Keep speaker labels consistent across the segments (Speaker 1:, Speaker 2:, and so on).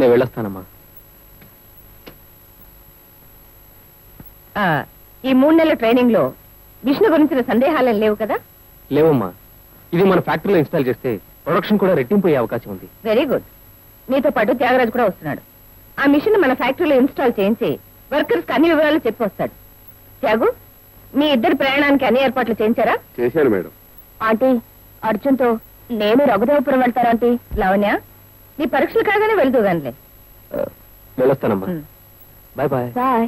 Speaker 1: నేను వెళ్ళొస్తానమ్మా.
Speaker 2: ఈ 3 నెలల ట్రైనింగ్ లో విష్ణు గురించిన సందేహాలు లేవు కదా?
Speaker 1: లేవమ్మా. ఇది మన ఫ్యాక్టరీలో ఇన్స్టాల్ చేస్తే ప్రొడక్షన్ కూడా రెట్టింపు అయ్యే అవకాశం ఉంది.
Speaker 2: Very good. మీతో పాటు త్యాగరాజు కూడా వస్తున్నాడు. ఆ మిషన్ మన ఫ్యాక్టరీలో ఇన్స్టాల్ చేయించి వర్కర్స్ అన్ని వివరాలు చెప్పి వస్తాడు. త్యాగు, మీ ఇద్దరు ప్రయాణానికి అన్ని ఏర్పాట్లు చేయించారా?
Speaker 3: చేశాను మేడం.
Speaker 2: ఆంటీ, అర్జున్తో నేను రఘుదేవపురం వెళ్తారా ఆంటీ? లావణ్య, నీ పరీక్షలు కాగానే వెళ్తూ గానిలే.
Speaker 1: వెళ్ళొస్తానమ్మా. Bye bye.
Speaker 2: బాయ్.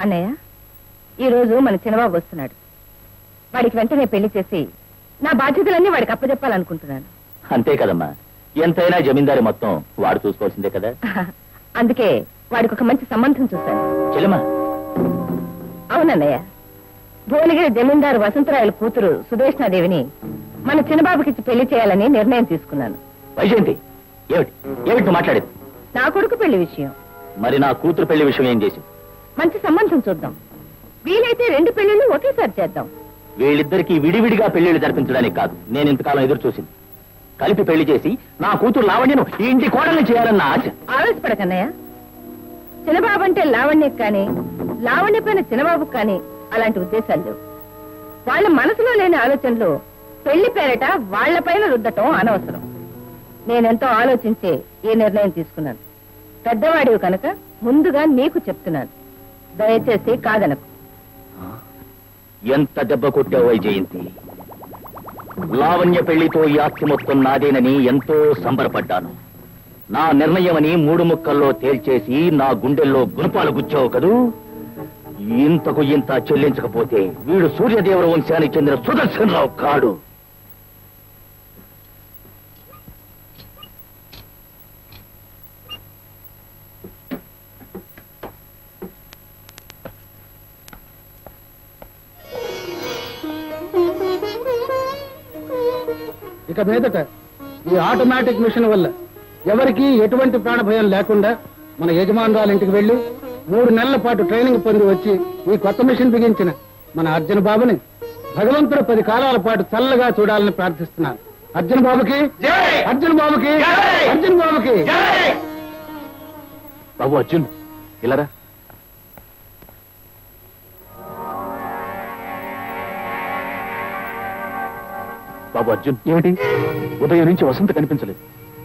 Speaker 2: అన్నయ్య, ఈ రోజు మన చిన్నబాబు వస్తున్నాడు. వాడికి వెంటనే పెళ్లి చేసి నా బాధ్యతలన్నీ వాడికి అప్పచెప్పాలనుకుంటున్నాను.
Speaker 4: అంతే కదమ్మా, ఎంతైనా జమీందారి మొత్తం వాడు చూసుకోవాల్సిందే కదా.
Speaker 2: అందుకే వాడికి ఒక మంచి సంబంధం చూశాను.
Speaker 4: చెల్లెమ్మా?
Speaker 2: అవునన్నయ్య, భువనగిరి జమీందారు వసంతరాయల కూతురు సుదేష్ణాదేవిని మన చిన్నబాబుకిచ్చి పెళ్లి చేయాలని నిర్ణయం తీసుకున్నాను.
Speaker 4: వైజయంతి, ఏమిటి ఏమిటి మాట్లాడేది?
Speaker 2: నా కొడుకు పెళ్లి విషయం.
Speaker 4: మరి నా కూతురు పెళ్లి విషయం ఏం చేసి?
Speaker 2: మంచి సంబంధం చూద్దాం. వీలైతే 2 పెళ్లిళ్ళు ఒకేసారి చేద్దాం.
Speaker 4: వీళ్ళిద్దరికీ విడివిడిగా పెళ్లిళ్ళు జరిపించడానికి కాదు నేను ఇంతకాలం ఎదురు చూసింది. కలిపి పెళ్లి చేసి నా కూతురు లావణ్యను ఈ ఇంటి కోడల్ని చేయాలన్న ఆశ.
Speaker 2: ఆవేశపడకన్నయ్య. చిన్నబాబు అంటే లావణ్యకు కానీ, లావణ్య పైన చిన్నబాబుకు కానీ అలాంటి ఉద్దేశాలు లేవు. వాళ్ళ మనసులో లేని ఆలోచనలు పెళ్లి పేరట వాళ్లపైన రుద్దటం అనవసరం. నేనెంతో ఆలోచించే ఈ నిర్ణయం తీసుకున్నాను. పెద్దవాడివి కనుక ముందుగా నీకు చెప్తున్నాను. దయచేసి కాదనకు.
Speaker 4: ఎంత దెబ్బ కొట్టావు వైజయంతి. లావణ్య పెళ్లితో ఈ ఆస్తి మొత్తం నాదేనని ఎంతో సంబరపడ్డాను. నా నిర్ణయమని 3 ముక్కల్లో తేల్చేసి నా గుండెల్లో గుణపాలు గుచ్చావు కదూ. ఇంతకు ఇంత చెల్లించకపోతే వీడు సూర్యదేవర వంశానికి చెందిన సుదర్శనరావు కాడు.
Speaker 5: ఇక మీదట ఈ ఆటోమేటిక్ మిషన్ వల్ల ఎవరికీ ఎటువంటి ప్రాణ భయం లేకుండా మన యజమానురాలు ఇంటికి వెళ్లి 3 నెలల పాటు ట్రైనింగ్ పొంది వచ్చి ఈ కొత్త మిషన్ బిగించిన మన అర్జున్ బాబుని భగవంతుడు 10 కాలాల పాటు చల్లగా చూడాలని ప్రార్థిస్తున్నాను. అర్జున్ బాబుకి, అర్జున్ బాబుకి, అర్జున్ బాబుకి.
Speaker 1: బాబు అర్జున్, ఇలారా. బాబు అర్జున్, ఏమిటి? ఉదయం నుంచి వసంత కనిపించలేదు.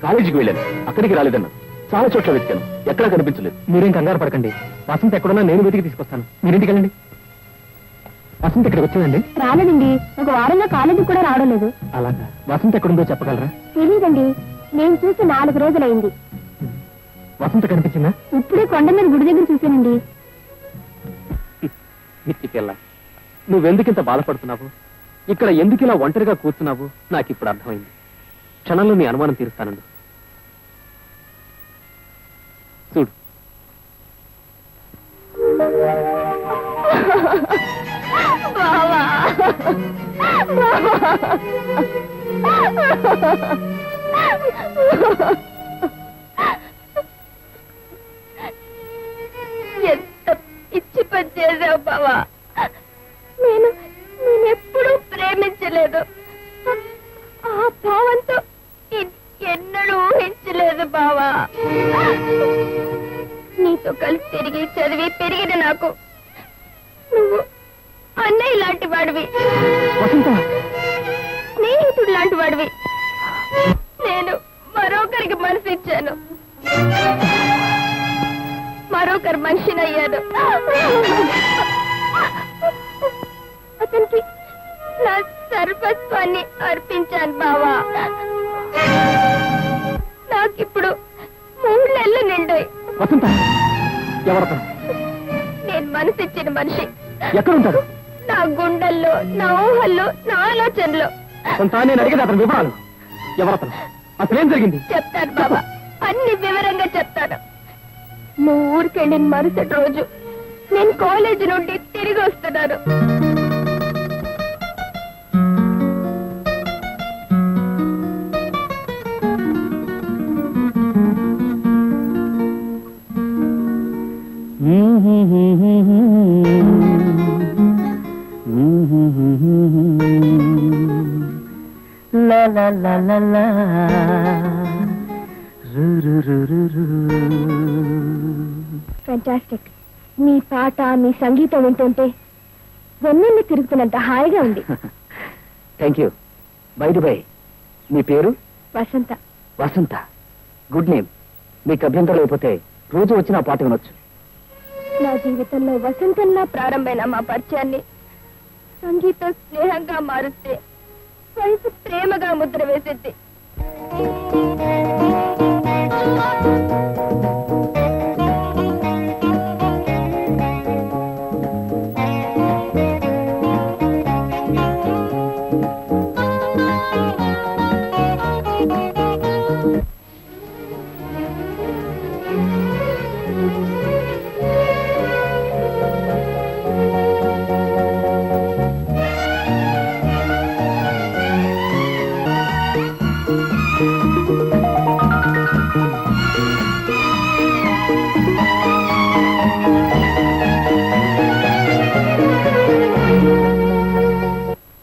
Speaker 1: కాలేజీకి వెళ్ళాను, అక్కడికి రాలేదన్నా. చాలా చోట్ల వెతికాను, ఎక్కడా కనిపించలేదు. మీరేం కంగారు పడకండి. వసంత ఎక్కడున్నా నేను వెతికి తీసుకొస్తాను. మీరింటికి వెళ్ళండి. వసంత ఇక్కడికి వచ్చిందండి?
Speaker 6: రాలేదండి. 1 వారంగా కాలేజీకి కూడా రావడం లేదు.
Speaker 1: అలాగా? వసంత ఎక్కడుందో చెప్పగలరా?
Speaker 6: తెలీదండి. నేను చూసి 4 రోజులైంది.
Speaker 1: వసంత కనిపించిందా?
Speaker 6: ఇప్పుడే కొండ మీద గుడి దగ్గర చూశానండి.
Speaker 1: ఇట్టికెళ్ళా, నువ్వెందుకింత బాధపడుతున్నావు? ఇక్కడ ఎందుకు ఇలా ఒంటరిగా కూర్చున్నావు? నాకు ఇప్పుడు అర్థమైంది. క్షణంలో నీ అనుమానం తీరుస్తానండు. చూడు.
Speaker 6: ఎంత పిచ్చి పని చేసావు బావా. నేనెప్పుడూ ప్రేమించలేదు. ఆ భావంతో ఎన్నడూ ఊహించలేదు బావా. నీతో కలిసి తిరిగి చదివి పెరిగిన నాకు నువ్వు అన్నయ్య లాంటి వాడివి, స్నేహితుడు లాంటి వాడివి. నేను మరొకరికి మనసు ఇచ్చాను, మరొకరు మనిషినయ్యాను. అతనికి నా సర్వస్వాన్ని అర్పించాను బావా. నాకిప్పుడు 3 నెలలు నిండాయి. నేను మనసిచ్చిన మనిషి
Speaker 1: ఎక్కడుంటాడు?
Speaker 6: నా గుండెల్లో, నా ఊహల్లో, నా ఆలోచనలో.
Speaker 1: నేను అడిగేది అతని వివరాలు. ఎవరతను? అసలేం జరిగింది?
Speaker 6: చెప్తాను బాబా, అన్ని వివరంగా చెప్తాను. నువ్వు ఊరికెళ్ళిన మరుసటి రోజు నేను కాలేజీ నుండి తిరిగి వస్తున్నాను.
Speaker 1: లా లా లా లా లా. రు రు రు రు రు.
Speaker 6: ఫ్యాంటాస్టిక్. మీ పాట మీ సంగీతం వింటుంటే వెన్నెల్లి తిరుగుతున్నంత హాయిగా ఉంది.
Speaker 1: Thank you. బై మీ పేరు?
Speaker 6: వసంత.
Speaker 1: వసంత, గుడ్ నేమ్. మీకు అభ్యంతరం లేకపోతే రోజు వచ్చి నా పాట వినొచ్చు.
Speaker 6: నా జీవితంలో వసంతంలా ప్రారంభమైన మా పరిచయాన్ని సంగీతం స్నేహంగా మారుస్తే వయసు ప్రేమగా ముద్ర వేసింది.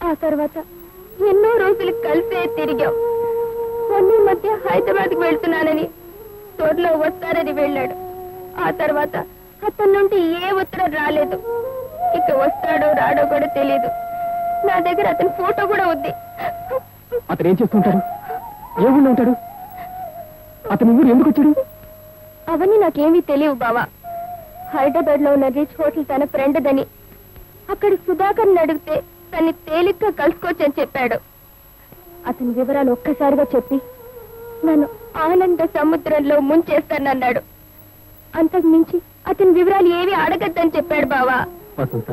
Speaker 6: ఆ తర్వాత ఎన్నో రోజులు కలిసే తిరిగాం. మొన్న మధ్య హైదరాబాద్కి వెళ్తున్నానని తోటలో వస్తారని వెళ్ళాడు. ఆ తర్వాత అతని నుండి ఏ ఉత్తరం రాలేదు. ఇక వస్తాడో రాడో కూడా తెలీదు. నా దగ్గర అతని ఫోటో కూడా ఉంది.
Speaker 1: అతను ఏం చేస్తుంటాడు? ఏ ఊళ్ళో ఉంటాడు? అతను ఊరు ఎందుకు వచ్చాడు?
Speaker 6: అవన్నీ నాకేమీ తెలియవు బావా. హైదరాబాద్ లో ఉన్న రిచ్ హోటల్ తన ఫ్రెండ్ దని అక్కడి సుధాకర్ అడిగితే తన్ని తేలిగ్గా కలుసుకోవచ్చని చెప్పాడు. అతని వివరాలు ఒక్కసారిగా చెప్పి నన్ను ఆనంద సముద్రంలో ముంచేస్తానన్నాడు. అంతకు మించి అతని వివరాలు ఏవి అడగద్దని చెప్పాడు బావా.
Speaker 1: వసంత,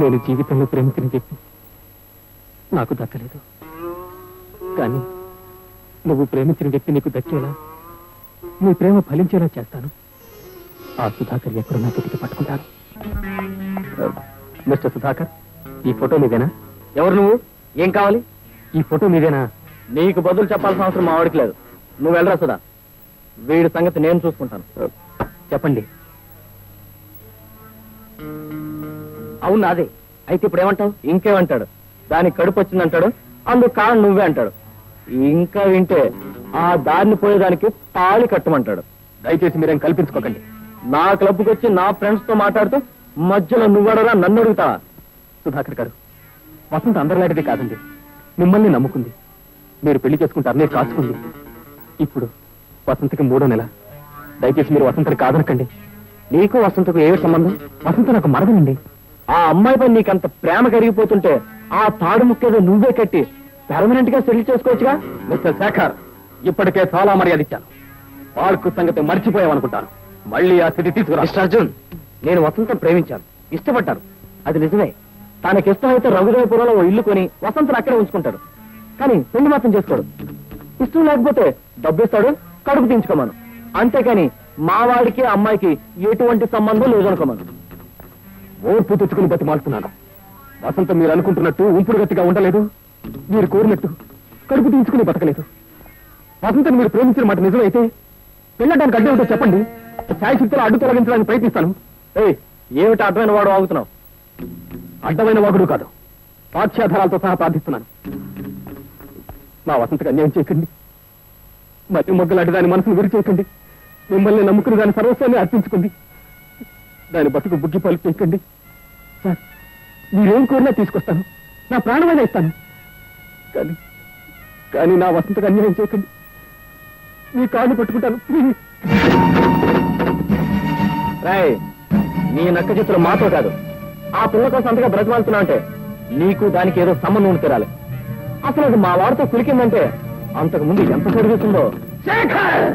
Speaker 1: నేను జీవితంలో ప్రేమించిన వ్యక్తి నాకు దక్కలేదు. కానీ నువ్వు ప్రేమించిన వ్యక్తి నీకు దక్కేలా, నీ ప్రేమ ఫలించేలా చేస్తాను. ఆ సుధాకర్ ఎక్కడున్నా వెతికి పట్టుకుంటాను. మిస్టర్ సుధాకర్, ఈ ఫోటో మీదేనా? ఎవరు నువ్వు? ఏం కావాలి? ఈ ఫోటో మీదేనా? నీకు బదులు చెప్పాల్సిన అవసరం మా వాడికి లేదు. నువ్వు వెళ్ళరా సుధా, వీడి సంగతి నేను చూసుకుంటాను. చెప్పండి. అవును అదే. అయితే ఇప్పుడు ఏమంటావు? ఇంకేమంటాడు? దానికి కడుపు వచ్చిందంటాడు, అందుకు కారణం నువ్వే అంటాడు. ఇంకా వింటే ఆ దారిని పోయేదానికి తాళి కట్టమంటాడు. దయచేసి మీరేం కల్పించుకోకండి. నా క్లబ్కి వచ్చి నా ఫ్రెండ్స్ తో మాట్లాడుతూ మధ్యలో నువ్వడరా నన్ను అడుగుతావా? సుధాకర్ గారు, వసంత అందరిలాంటిది కాదండి. మిమ్మల్ని నమ్ముకుంది. మీరు పెళ్లి చేసుకుంటారనే కాచుకుంది. ఇప్పుడు వసంతకి 3వ నెల. దయచేసి మీరు వసంతని కాదనకండి. నీకు వసంతకు ఏ సంబంధం? వసంత నాకు మరదనండి. ఆ అమ్మాయిపై నీకంత ప్రేమ కరిగిపోతుంటే ఆ తాడు ముక్కేదో నువ్వే కట్టి పర్మనెంట్ గా సెటిల్ చేసుకోవచ్చుగా. మిస్టర్ శేఖర్, ఇప్పటికే చాలా మర్యాద ఇచ్చాను. వాళ్ళకు సంగతి మర్చిపోయామనుకుంటాను. మళ్ళీ ఆ స్థితి తీసుకురా. మిస్టర్ అర్జున్, నేను వసంతం ప్రేమించాను, ఇష్టపడ్డాను. అది నిజమే. తనకి ఇష్టమైతే రఘుదేవపురంలో ఓ ఇల్లు కొని వసంతను అక్కడే ఉంచుకుంటాడు. కానీ పెళ్లి మాత్రం చేసుకోడు. ఇష్టం లేకపోతే డబ్బు ఇస్తాడు, కడుపు తీయించుకోమను. అంతేకాని మా వాడికి అమ్మాయికి ఎటువంటి సంబంధం లేదనుకోమను. ఓర్పు తెచ్చుకుని బతిమాలుతున్నాను. వసంత మీరు అనుకుంటున్నట్టు ఉంపుడు గట్టిగా ఉండలేదు. మీరు కోరినట్టు కడుపు తీయించుకుని బతకలేదు. వసంతను మీరు ప్రేమించిన మాట నిజమైతే వెళ్ళడానికి అడ్డం ఉంటే చెప్పండి. శాయశక్తిలో అడ్డు తొలగించడానికి ప్రయత్నిస్తాను. ఏమిటి అడ్డమైన వాడు వాగుతున్నావు? అడ్డమైన వాగుడు కాదు, సాక్ష్యాధారాలతో సహా ప్రార్థిస్తున్నాను. నా వసంతకు అన్యాయం చేయకండి. మధ్య మొగ్గలాంటి దాని మనసును విరి చేయకండి. మిమ్మల్ని నమ్ముకుని దాని సర్వస్వాన్ని అర్పించుకుంది. దాని బతుకు బుగ్గిపాలు చేయకండి. సార్, మీరేం కోరినా తీసుకొస్తాను. నా ప్రాణమైనా ఇస్తాను. కానీ కానీ నా వసంతకు అన్యాయం చేయకండి. మీ కాళ్ళు పట్టుకుంటాను. రాయ్, నీ నక్క చిత్రం మాతో కాదు, ఆ పిల్ల కోసం అంతగా బ్రతమాలుతున్నా అంటే నీకు దానికి ఏదో సంబంధం ఉండి తీరాలి. అసలు అది మా వాడితో కులికిందంటే అంతకు ముందు ఎంత జరుగుతుందో. శేఖర్!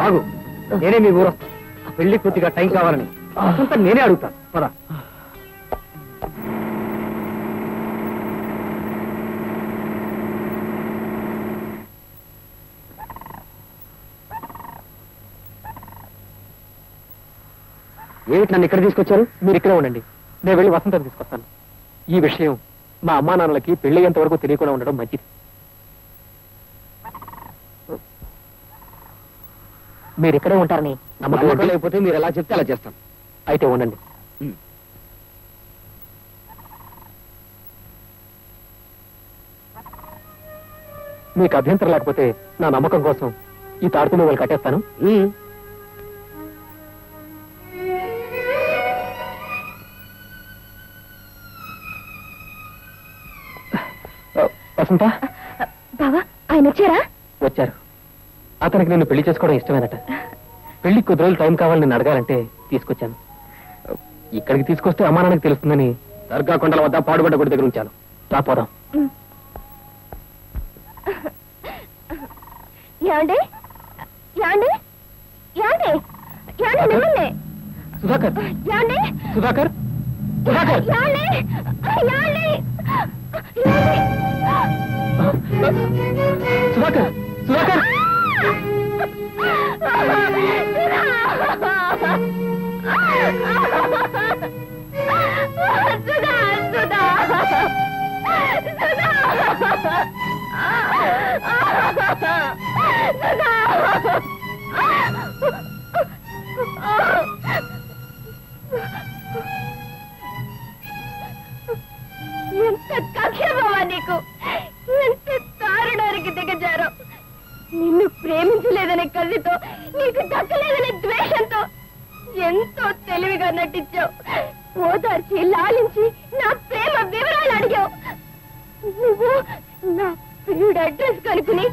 Speaker 1: ఆగు, నేనే మీ ఊరు పెళ్లి కొద్దిగా టైం కావాలని అంతా నేనే అడుగుతాను. పద. ఏమిటి నన్ను ఇక్కడ తీసుకొచ్చారు? మీరు ఇక్కడే ఉండండి, నేను వెళ్ళి వసంతం తీసుకొస్తాను. ఈ విషయం మా అమ్మా నాన్నలకి పెళ్ళయ్యేంత వరకు తెలియకుండా ఉండడం మంచిది. మీరు ఇక్కడే ఉంటారని నమ్మకం లేకపోతే మీరు ఎలా చెప్తే అలా చేస్తాం. అయితే ఉండండి. మీకు అభ్యంతరం లేకపోతే నా నమ్మకం కోసం ఈ తాడుతూ వాళ్ళు కట్టేస్తాను. వసంత,
Speaker 6: బావా ఆయన వచ్చారా?
Speaker 1: వచ్చారు. అతనికి నేను పెళ్లి చేసుకోవడం ఇష్టమేనట. పెళ్లి కొద్ది రోజులు టైం కావాలని నేను అడగాలంటే తీసుకొచ్చాను. ఇక్కడికి తీసుకొస్తే అమ్మానానికి తెలుస్తుందని దర్గా కొండల వద్ద పాడుబడ్డ గుడి దగ్గర ఉంచాను. రాపోదాం.
Speaker 6: యాండి యాండి యాండి యాండి మిమ్మల్ని
Speaker 1: సుధాకర్,
Speaker 6: యాండి
Speaker 1: సుధాకర్, సుధాకర్,
Speaker 6: యాండి యాండి
Speaker 1: సుధాకర్, సుధాకర్.
Speaker 6: ఎంత కక్ష బావా నీకు, ఎంత దారుణానికి దిగజారో. నిన్ను ప్రేమించలేదనే కసితో, నీకు దక్కలేదనే ద్వేషంతో ఎంతో తెలివిగా నటించావు. ఓదార్చి లాలించి నా ప్రేమ వివరాలు అడిగావు. నువ్వు నా ప్రియుడు అడ్రస్ కనుక్కుని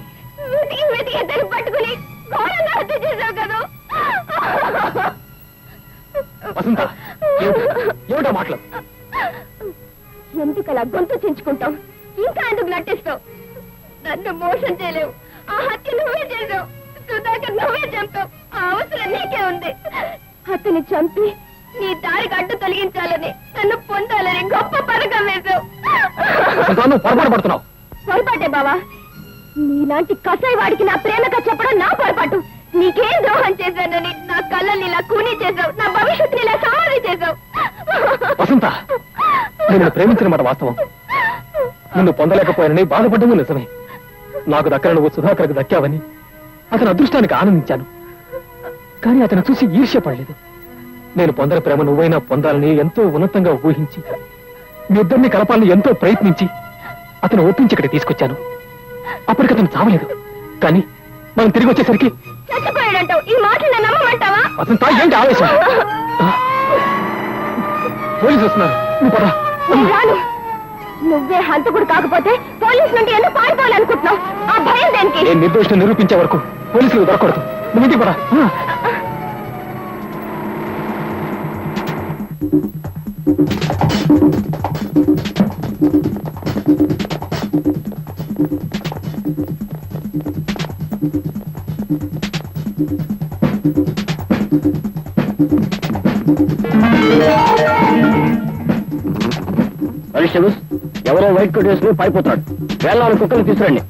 Speaker 6: వెతికి వెతికి దాన్ని పట్టుకుని ఘోరంగా హత్య చేశావు కదా.
Speaker 1: వసంత, ఏమిటో మాటలు?
Speaker 6: ఎందుకలా గొంతు చించుకుంటావు? ఇంకా ఎందుకు నటిస్తావు? నన్ను మోసం చేయలేవు. ఆ హత్య నువ్వే చేసావు. సుధాకర్ నువ్వే చంపావు. ఆ అవసరం నీకే ఉంది. అతన్ని చంపి నీ దారికి అడ్డు తొలగించాలని, నన్ను పొందాలని గొప్ప పథకం వేశావు.
Speaker 1: పొరపాటు పడుతున్నావు.
Speaker 6: పొరపాటే బావా. నీలాంటి కసాయి వాడికి నా ప్రేమగా చెప్పడం నా పొరపాటు. నీకేం ద్రోహం చేశానని నా కళ్ళని ఇలా కూనీ చేశావు. నా భవిష్యత్తుని ఇలా సమాధి చేశావు.
Speaker 1: వసంత, నేను ప్రేమించిన మాట వాస్తవం. నిన్ను పొందలేకపోయానని బాధపడ్డము నిజమే. నాకు దక్కన నువ్వు సుధాకర్కి దక్కావని అతని అదృష్టానికి ఆనందించాను. కానీ అతను చూసి ఈర్ష్యపడలేదు. నేను పొందని ప్రేమ నువ్వైనా పొందాలని ఎంతో ఉన్నతంగా ఊహించి మీ ఇద్దరిని కలపాలని ఎంతో ప్రయత్నించి అతను ఒప్పించి ఇక్కడ తీసుకొచ్చాను. అప్పటికతను చావలేదు. కానీ మనం తిరిగి వచ్చేసరికి
Speaker 6: చచ్చిపోయాడంటావు. ఈ మాటలు నమ్మమంటావా?
Speaker 1: వసంత, ఏంటి ఆవేశం? పోలీసు వస్తున్నారు, నువ్వు పద.
Speaker 6: నేను రాను. నువ్వే హంతకుడు కాకపోతే పోలీసు నుండి ఎందుకు పారిపోవాలనుకుంటున్నావు? ఆ భయం దేనికి?
Speaker 1: నేను నిర్దోషం నిరూపించే వరకు పోలీసులు దొరకకూడదు. నువ్వు ఇంటికి పద.
Speaker 4: కానిస్టేబుల్స్, ఎవరో వైట్ కోట్ వేసుకుని పారిపోతున్నాడు. వేళ్ళ కుక్కలు తీసుకురండి.